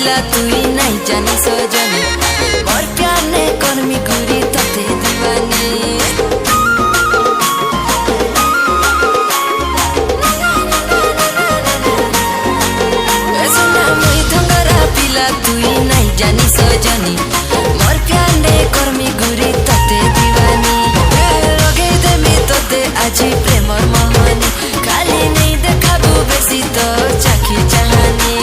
पिला तुई नहीं जानी सजनी मोर प्यार ने कर्मी गुरी तते दीवानी सुना मुई थंगरा पिला तुई नहीं जानी सजनी मोर प्यार ने कर्मी गुरी तते दीवानी लगे देमी तते आज प्रेमर महानी खाली नहीं देखाबू बेसी तो चाखी चाहानी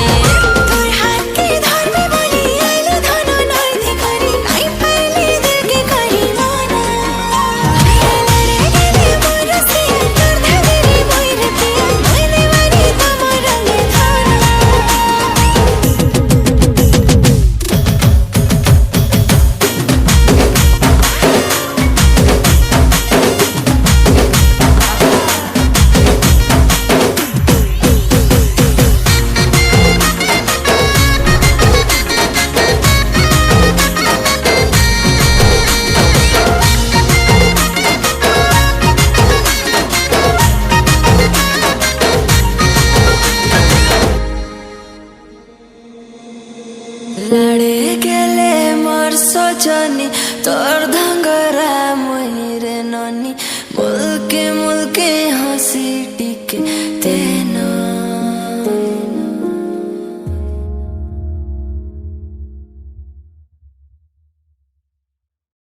लड़े गेले मोर सजनी तोर धंगरा मुहिरे ननी मुल्के मुल्के हंसी टिके ते